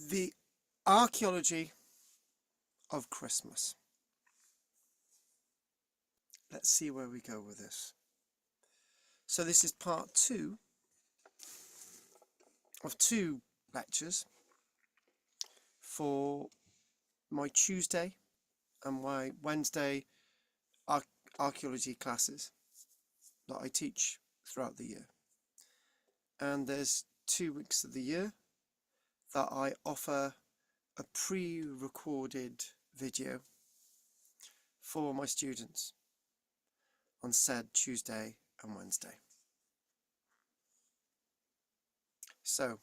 The Archaeology of Christmas. Let's see where we go with this. So this is part 2 of 2 lectures for my Tuesday and my Wednesday archaeology classes that I teach throughout the year. And there's 2 weeks of the year that I offer a pre-recorded video for my students on said Tuesday and Wednesday. So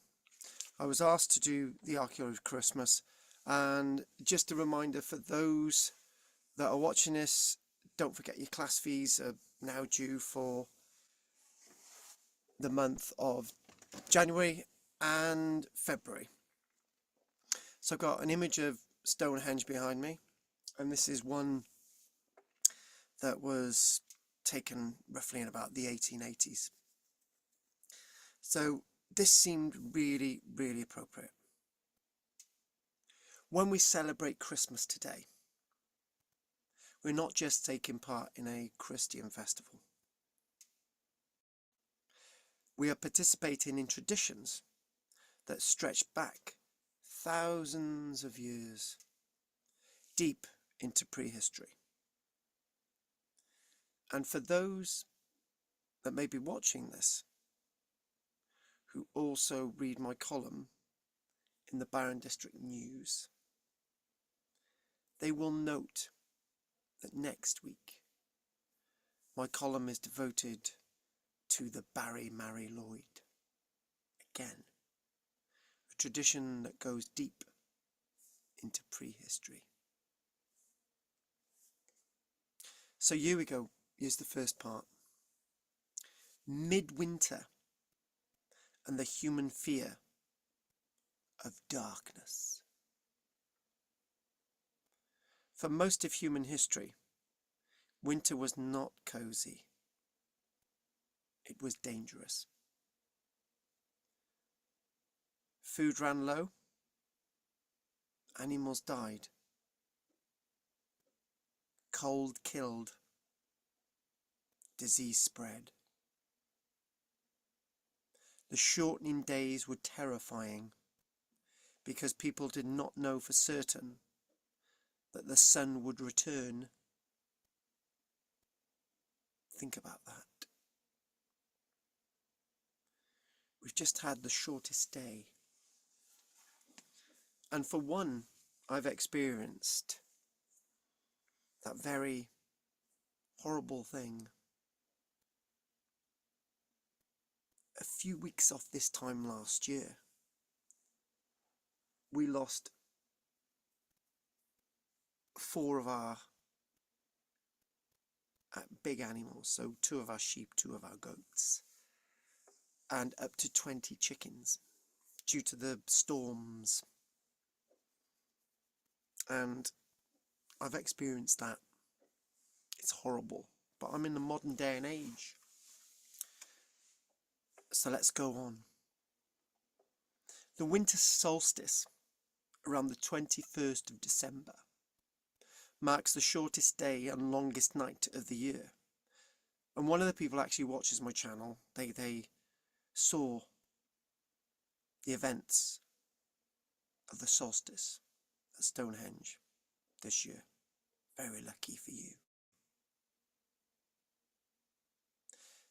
I was asked to do the Archaeology of Christmas, and just a reminder for those that are watching this, don't forget your class fees are now due for the month of January and February. So I've got an image of Stonehenge behind me, and this is one that was taken roughly in about the 1880s. So this seemed really, really appropriate. When we celebrate Christmas today, we're not just taking part in a Christian festival. We are participating in traditions that stretch back thousands of years, deep into prehistory. And for those that may be watching this, who also read my column in the Barron District News, they will note that next week my column is devoted to the Barry Mary Lloyd. Again, a tradition that goes deep into prehistory. So here we go. Here's the first part. Midwinter and the human fear of darkness. For most of human history, winter was not cosy. It was dangerous. Food ran low. Animals died. Cold killed. Disease spread. The shortening days were terrifying because people did not know for certain that the sun would return. Think about that. We've just had the shortest day. And for one, I've experienced that very horrible thing. A few weeks off this time last year, we lost 4 of our big animals, so 2 of our sheep, 2 of our goats, and up to 20 chickens due to the storms. And I've experienced that. It's horrible, but I'm in the modern day and age. So let's go on. The winter solstice, around the 21st of December, marks the shortest day and longest night of the year. And one of the people actually watches my channel. They saw the events of the solstice at Stonehenge this year. Very lucky for you.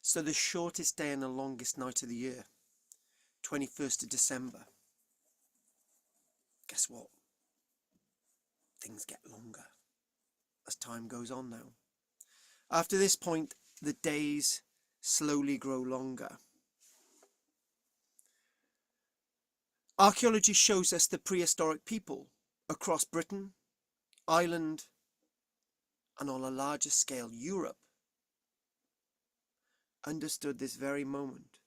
So the shortest day and the longest night of the year, 21st of December. Guess what? Things get longer as time goes on now. After this point, the days slowly grow longer. Archaeology shows us the prehistoric people across Britain, Ireland, and on a larger scale, Europe, understood this very moment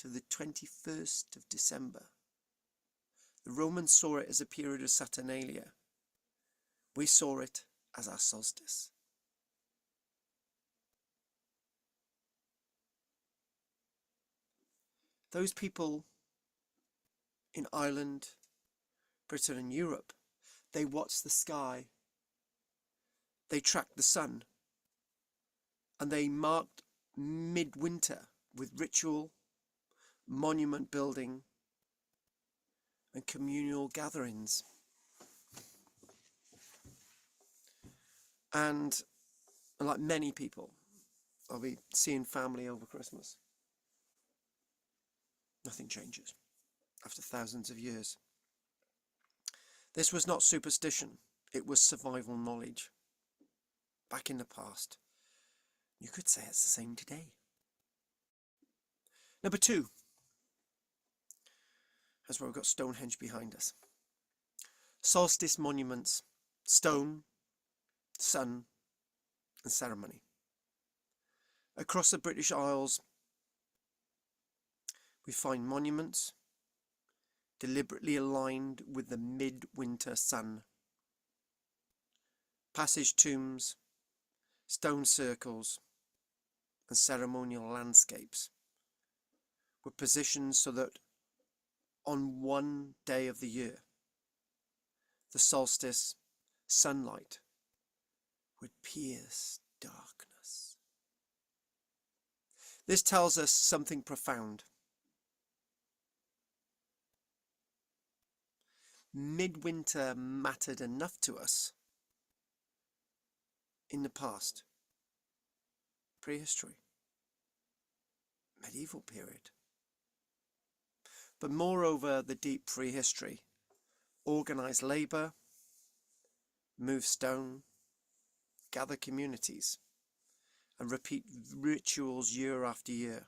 of the 21st of December. The Romans saw it as a period of Saturnalia. We saw it as our solstice. Those people in Ireland, Britain and Europe, they watch the sky, they track the sun, and they marked midwinter with ritual, monument building and communal gatherings. And like many people, I'll be seeing family over Christmas. Nothing changes after thousands of years. This was not superstition, it was survival knowledge. Back in the past. You could say it's the same today. Number 2. That's where we've got Stonehenge behind us. Solstice monuments, stone, sun and ceremony. Across the British Isles, we find monuments deliberately aligned with the midwinter sun. Passage tombs, stone circles and ceremonial landscapes were positioned so that on one day of the year, the solstice sunlight would pierce darkness. This tells us something profound. Midwinter mattered enough to us in the past, prehistory, medieval period. But moreover, the deep prehistory, organised labour, move stone, gather communities, and repeat rituals year after year.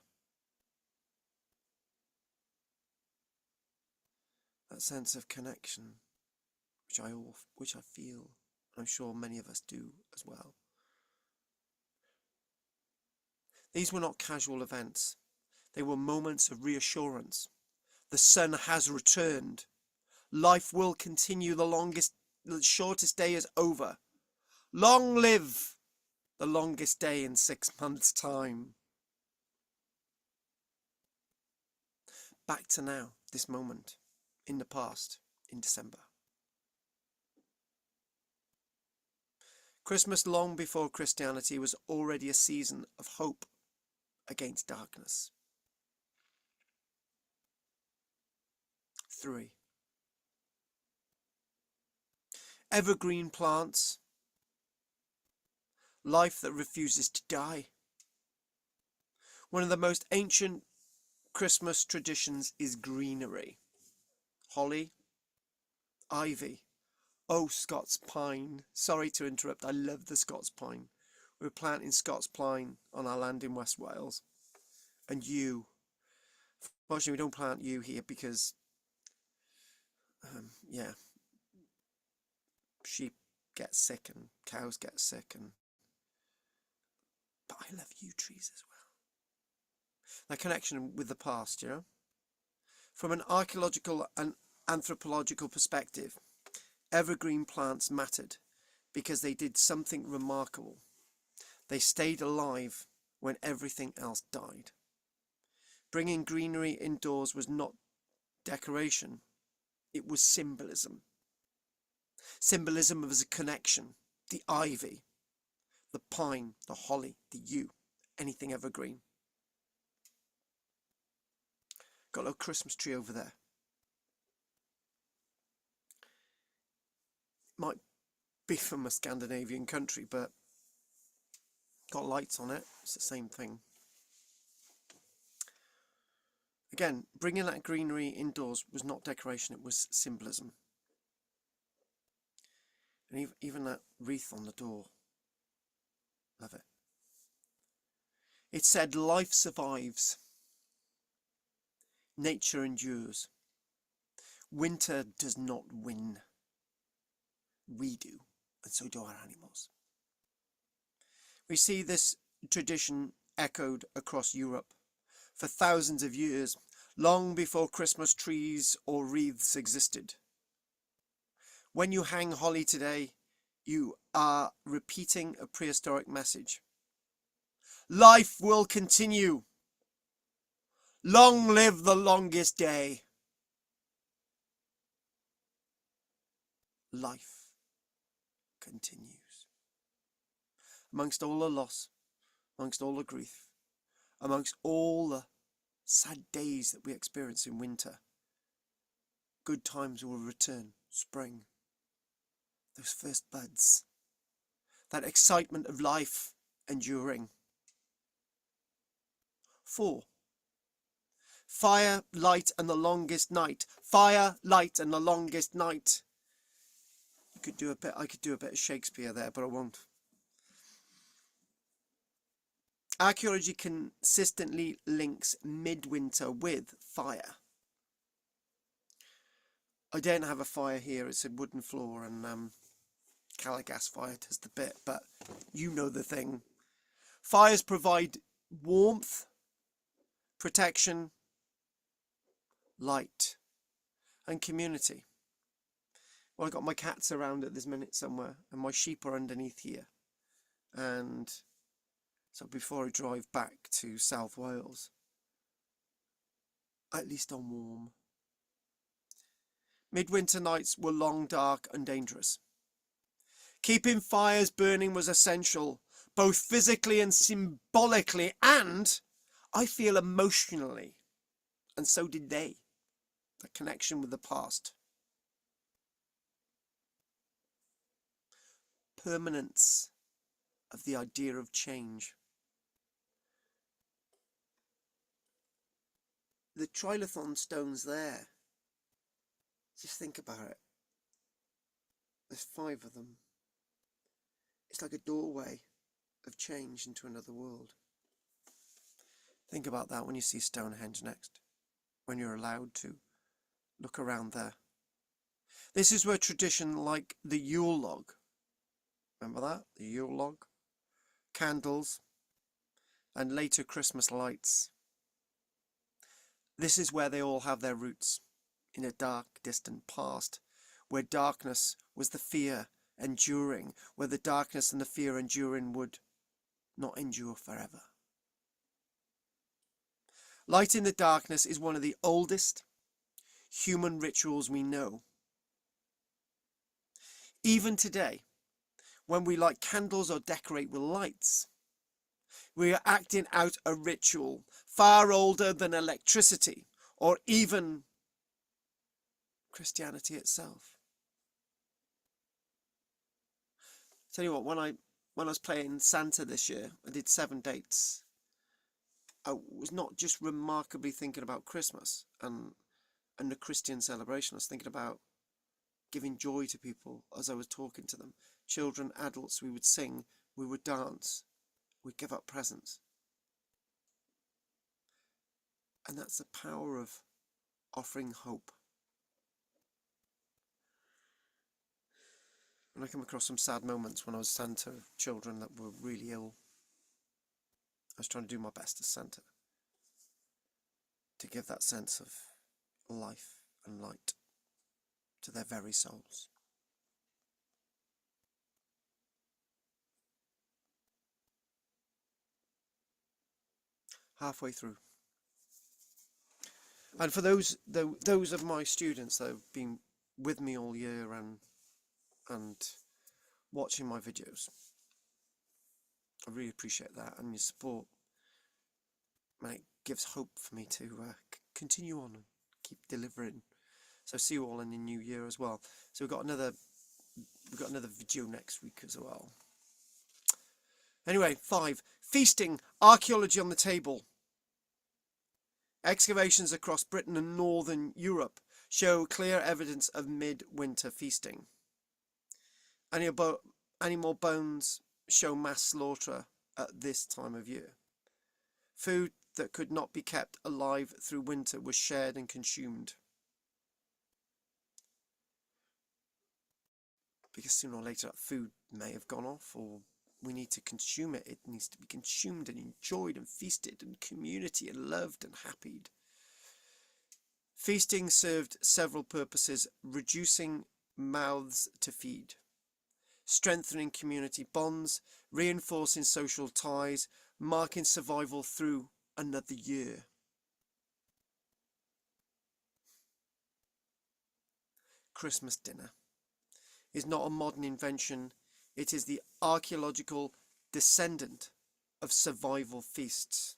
That sense of connection, which I feel, and I'm sure many of us do as well. These were not casual events. They were moments of reassurance. The sun has returned. Life will continue. The shortest day is over. Long live the longest day in 6 months' time. Back to now, this moment, in the past, in December. Christmas, long before Christianity, was already a season of hope against darkness. 3. Evergreen plants, life that refuses to die. One of the most ancient Christmas traditions is greenery. Holly, ivy, oh, Scots pine. Sorry to interrupt, I love the Scots pine. We're planting Scots pine on our land in West Wales. And yew. Unfortunately, we don't plant yew here because, sheep get sick and cows get sick. But I love yew trees as well. That connection with the past, you know? From an archaeological and anthropological perspective, evergreen plants mattered because they did something remarkable. They stayed alive when everything else died. Bringing greenery indoors was not decoration, it was symbolism. Symbolism of a connection, the ivy, the pine, the holly, the yew, anything evergreen. Got a little Christmas tree over there. Might be from a Scandinavian country, but got lights on it. It's the same thing. Again, bringing that greenery indoors was not decoration, it was symbolism. And even that wreath on the door. Love it. It said, life survives. Nature endures. Winter does not win. We do, and so do our animals. We see this tradition echoed across Europe for thousands of years, long before Christmas trees or wreaths existed. When you hang holly today, you are repeating a prehistoric message. Life will continue. Long live the longest day. life continues. Amongst all the loss, amongst all the grief, amongst all the sad days that we experience in winter, good times will return. Spring, those first buds, that excitement of life enduring. 4. Fire, light, and the longest night. Fire, light, and the longest night. I could do a bit of Shakespeare there, but I won't. Archaeology consistently links midwinter with fire. I don't have a fire here, it's a wooden floor, and gas fire does the bit, but you know the thing. Fires provide warmth, protection, light, and community. Well, I've got my cats around at this minute somewhere, and my sheep are underneath here. And so before I drive back to South Wales, at least I'm warm. Midwinter nights were long, dark, and dangerous. Keeping fires burning was essential, both physically and symbolically, and I feel emotionally, and so did they, the connection with the past. Permanence of the idea of change. The trilithon stones there, just think about it. There's 5 of them. It's like a doorway of change into another world. Think about that when you see Stonehenge next, when you're allowed to look around there. This is where tradition like the Yule log, remember that? The Yule log, candles, and later Christmas lights. This is where they all have their roots, in a dark, distant past, where darkness was the fear enduring, where the darkness and the fear enduring would not endure forever. Light in the darkness is one of the oldest human rituals we know. Even today, when we light candles or decorate with lights, we are acting out a ritual far older than electricity or even Christianity itself. Tell you what, when I was playing Santa this year, I did 7 dates. I was not just remarkably thinking about Christmas and the Christian celebration. I was thinking about giving joy to people as I was talking to them. Children, adults, we would sing, we would dance, we'd give up presents. And that's the power of offering hope. And I come across some sad moments when I was Santa, children that were really ill. I was trying to do my best as Santa to give that sense of life and light to their very souls. Halfway through. And for those of my students that have been with me all year and watching my videos, I really appreciate that and your support. And it gives hope for me to continue on and keep delivering. So see you all in the new year as well. So we've got another video next week as well. Anyway, 5. Feasting, archaeology on the table. Excavations across Britain and northern Europe show clear evidence of midwinter feasting. Animal bones show mass slaughter at this time of year. Food that could not be kept alive through winter was shared and consumed. Because sooner or later that food may have gone off, or we need to consume it. It needs to be consumed and enjoyed and feasted and community and loved and happied. Feasting served several purposes: reducing mouths to feed, strengthening community bonds, reinforcing social ties, marking survival through another year. Christmas dinner. is not a modern invention. It is the archaeological descendant of survival feasts.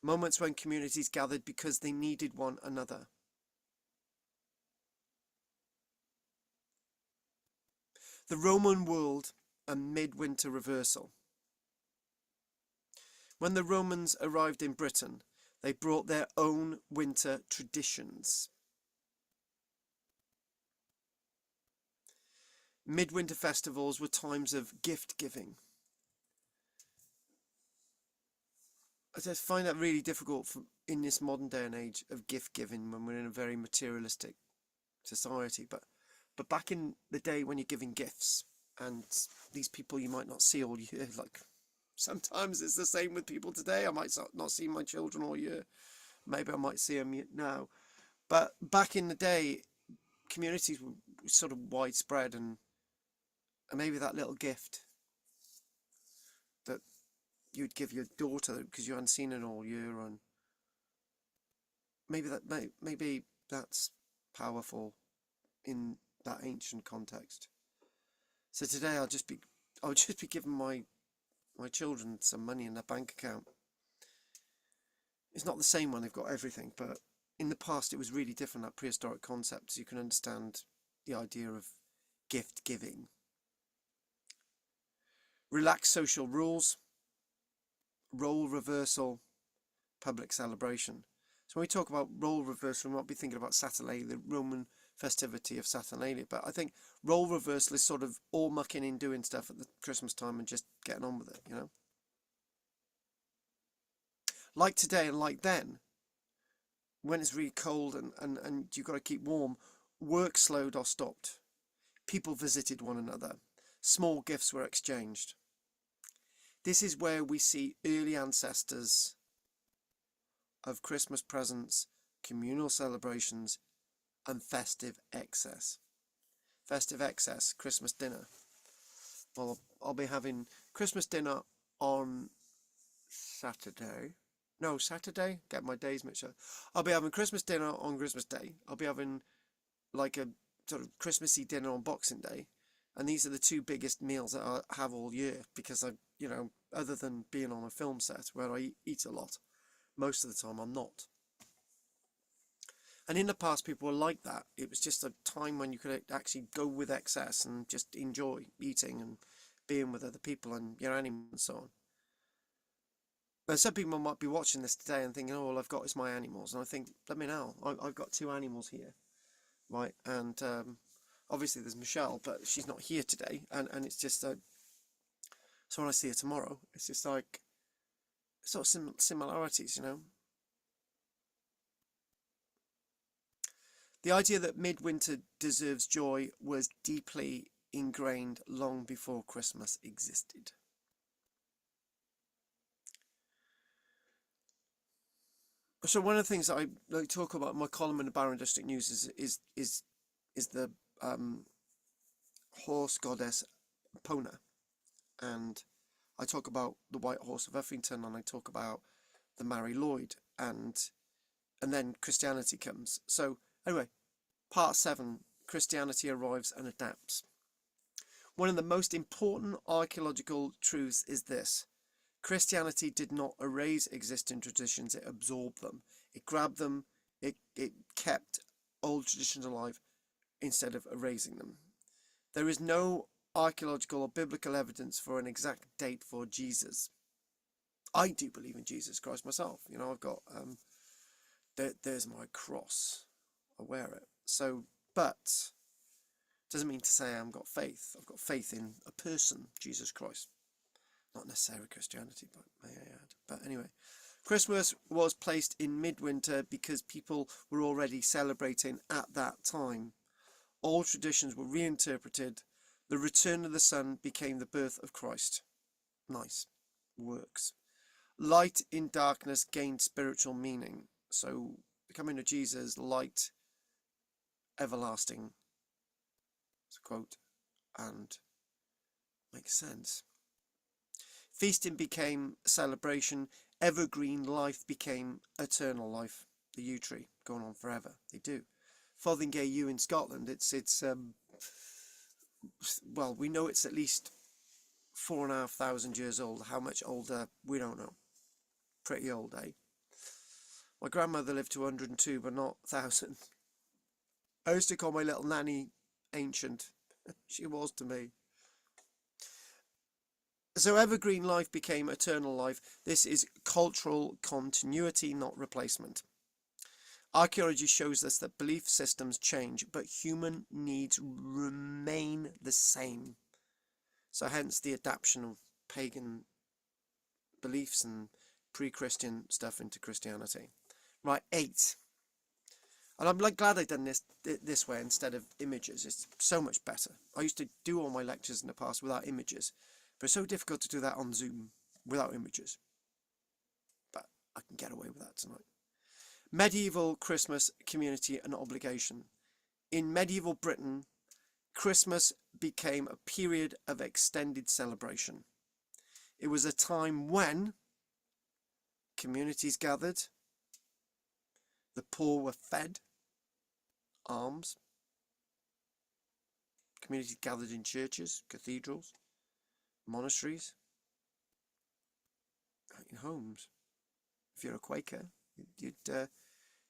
Moments when communities gathered because they needed one another. The Roman world and midwinter reversal. When the Romans arrived in Britain, they brought their own winter traditions. Midwinter festivals were times of gift giving. I just find that really difficult in this modern day and age of gift giving when we're in a very materialistic society. But back in the day when you're giving gifts, and these people you might not see all year, like sometimes it's the same with people today. I might not see my children all year. Maybe I might see them now. But back in the day, communities were sort of widespread, and maybe that little gift that you'd give your daughter because you hadn't seen it all year, and maybe that's powerful in that ancient context. So today I'll just be giving my children some money in their bank account. It's not the same when they've got everything, but in the past it was really different, that prehistoric concept, so you can understand the idea of gift giving. Relaxed social rules, role reversal, public celebration. So when we talk about role reversal, we might be thinking about Saturnalia, the Roman festivity of Saturnalia, but I think role reversal is sort of all mucking in, doing stuff at the Christmas time and just getting on with it, you know. Like today and like then, when it's really cold and you've got to keep warm, work slowed or stopped. People visited one another. Small gifts were exchanged. This is where we see early ancestors of Christmas presents, communal celebrations, and festive excess. Festive excess, Christmas dinner. Well, I'll be having Christmas dinner on Saturday. No, Saturday? Get my days mixed up. I'll be having Christmas dinner on Christmas Day. I'll be having like a sort of Christmassy dinner on Boxing Day. And these are the two biggest meals that I have all year, because I, other than being on a film set where I eat a lot, most of the time I'm not. And in the past, people were like that. It was just a time when you could actually go with excess and just enjoy eating and being with other people and your animals and so on. But some people might be watching this today and thinking, oh, all I've got is my animals. And I think, let me know. I've got 2 animals here, right? And obviously there's Michelle, but she's not here today. And it's just, so when I see her tomorrow, it's just like, sort of similarities, you know? The idea that midwinter deserves joy was deeply ingrained long before Christmas existed. So one of the things that I talk about in my column in the Barron District News is the horse goddess Pona, and I talk about the White Horse of Uffington, and I talk about the Mary Lloyd, and then Christianity comes. So anyway, part 7, Christianity arrives and adapts. One of the most important archaeological truths is this: Christianity did not erase existing traditions, it absorbed them. It grabbed them, it kept old traditions alive instead of erasing them. There is no archaeological or biblical evidence for an exact date for Jesus. I do believe in Jesus Christ myself. I've got, there's my cross. I wear it. So, but, doesn't mean to say I haven't got faith. I've got faith in a person, Jesus Christ. Not necessarily Christianity, but may I add. But anyway, Christmas was placed in midwinter because people were already celebrating at that time. All traditions were reinterpreted. The return of the sun became the birth of Christ. Nice. Works. Light in darkness gained spiritual meaning. So, becoming of Jesus, light, everlasting. It's a quote, and makes sense. Feasting became celebration. Evergreen life became eternal life. The yew tree going on forever. They do. Fotheringay Yew in Scotland. It's well, we know it's at least 4,500 years old. How much older, we don't know. Pretty old, eh? My grandmother lived to 102, but not 1,000. I used to call my little nanny ancient. She was to me. So evergreen life became eternal life. This is cultural continuity, not replacement. Archaeology shows us that belief systems change, but human needs remain the same. So hence the adaptation of pagan beliefs and pre-Christian stuff into Christianity. Right, 8. And I'm glad I've done this way instead of images. It's so much better. I used to do all my lectures in the past without images, but it's so difficult to do that on Zoom without images. But I can get away with that tonight. Medieval Christmas, community and obligation. In medieval Britain, Christmas became a period of extended celebration. It was a time when communities gathered, the poor were fed, alms, communities gathered in churches, cathedrals, monasteries, in homes. If you're a Quaker, you'd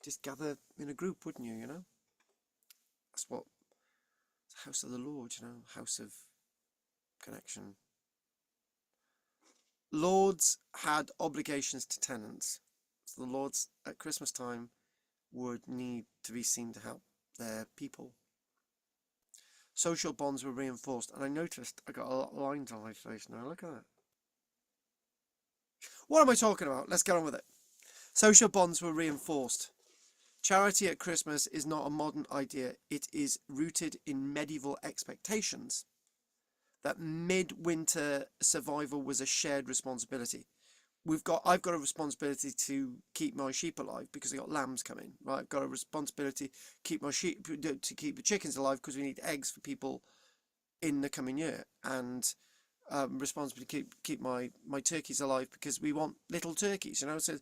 just gather in a group, wouldn't you, That's what, it's the house of the Lord, house of connection. Lords had obligations to tenants. So the lords at Christmas time would need to be seen to help their people. Social bonds were reinforced, and I noticed I got a lot of lines on my face now. Look at that. What am I talking about? Let's get on with it. Social bonds were reinforced. Charity at Christmas is not a modern idea. It is rooted in medieval expectations that midwinter survival was a shared responsibility. I've got a responsibility to keep my sheep alive because I got lambs coming, right? I've got a responsibility to keep my sheep, to keep the chickens alive because we need eggs for people in the coming year, and responsibility to keep my turkeys alive because we want little turkeys, So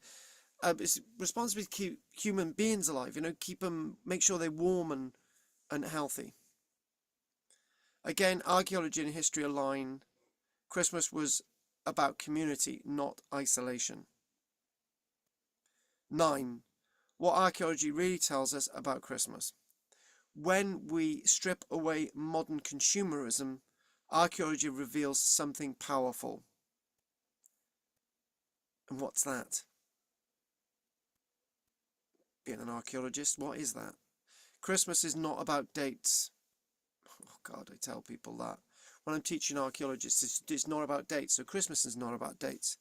it's responsibility to keep human beings alive, keep them, make sure they're warm and healthy. Again, archaeology and history align. Christmas was about community, not isolation. 9. What archaeology really tells us about Christmas. When we strip away modern consumerism, archaeology reveals something powerful. And what's that? Being an archaeologist, what is that? Christmas is not about dates. Oh God, I tell people that. When I'm teaching archaeologists, it's not about dates. So Christmas is not about dates.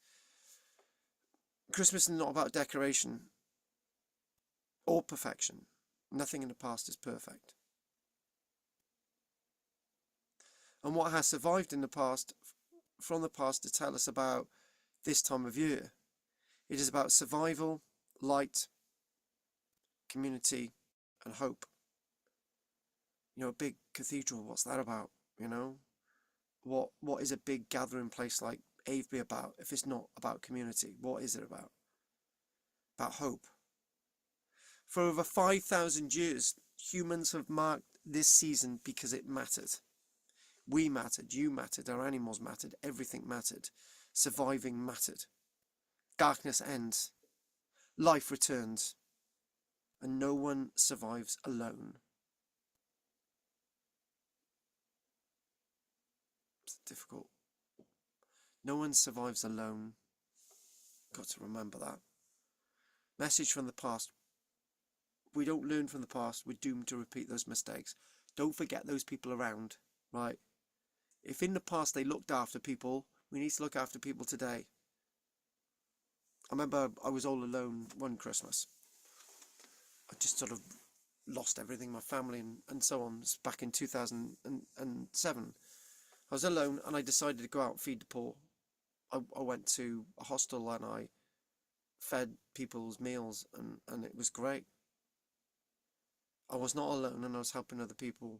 Christmas is not about decoration or perfection. Nothing in the past is perfect. And what has survived in the past, from the past, to tell us about this time of year? It is about survival, light, community, and hope. A big cathedral, what's that about? What is a big gathering place like Aveby about if it's not about community? What is it about? About hope. For over 5,000 years, humans have marked this season because it mattered. We mattered, you mattered, our animals mattered, everything mattered. Surviving mattered. Darkness ends. Life returns. And no one survives alone. It's difficult. No one survives alone. Got to remember that. Message from the past. We don't learn from the past, we're doomed to repeat those mistakes. Don't forget those people around, right? If in the past they looked after people, we need to look after people today. I remember I was all alone one Christmas. I just sort of lost everything, my family and so on. It's back in 2007. I was alone and I decided to go out and feed the poor. I went to a hostel and I fed people's meals and it was great. I was not alone and I was helping other people.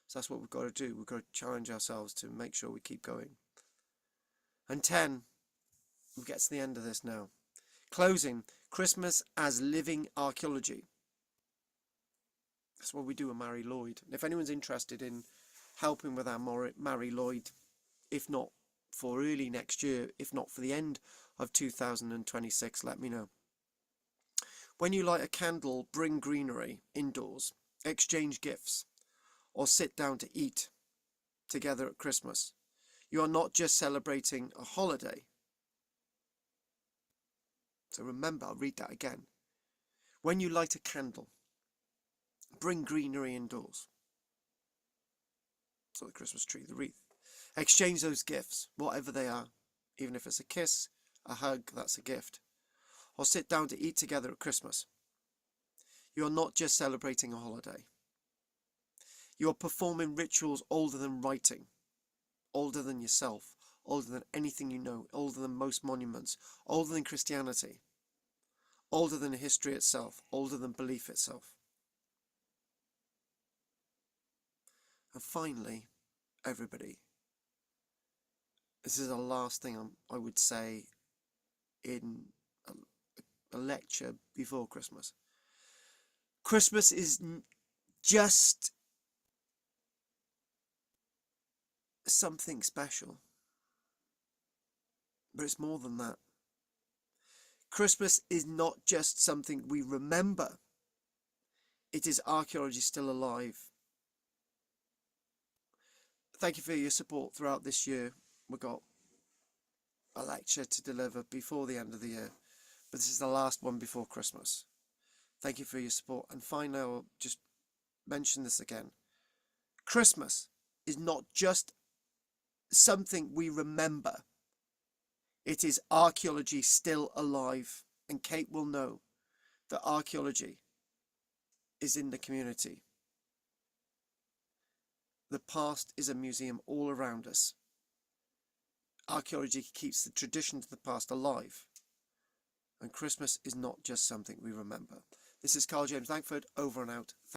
So that's what we've got to do. We've got to challenge ourselves to make sure we keep going. And 10, we get to the end of this now. Closing, Christmas as living archaeology. That's what we do at Mary Lloyd. And if anyone's interested in helping with our Mary Lloyd, if not for early next year, if not for the end of 2026, let me know. When you light a candle, bring greenery indoors, exchange gifts, or sit down to eat together at Christmas. You are not just celebrating a holiday. So remember, I'll read that again. When you light a candle, bring greenery indoors. So the Christmas tree, the wreath. Exchange those gifts, whatever they are. Even if it's a kiss, a hug, that's a gift. Or sit down to eat together at Christmas. You are not just celebrating a holiday. You are performing rituals older than writing, older than yourself, older than anything you know, older than most monuments, older than Christianity, older than history itself, older than belief itself. And finally, everybody, this is the last thing I would say in a lecture before Christmas. Christmas is just something special, but it's more than that. Christmas is not just something we remember. It is archaeology still alive. Thank you for your support throughout this year. We've got a lecture to deliver before the end of the year, but this is the last one before Christmas. Thank you for your support. And finally, I'll just mention this again. Christmas is not just something we remember. It is archaeology still alive. And Kate will know that archaeology is in the community. The past is a museum all around us. Archaeology keeps the traditions of the past alive. And Christmas is not just something we remember. This is Karl-James Langford, over and out.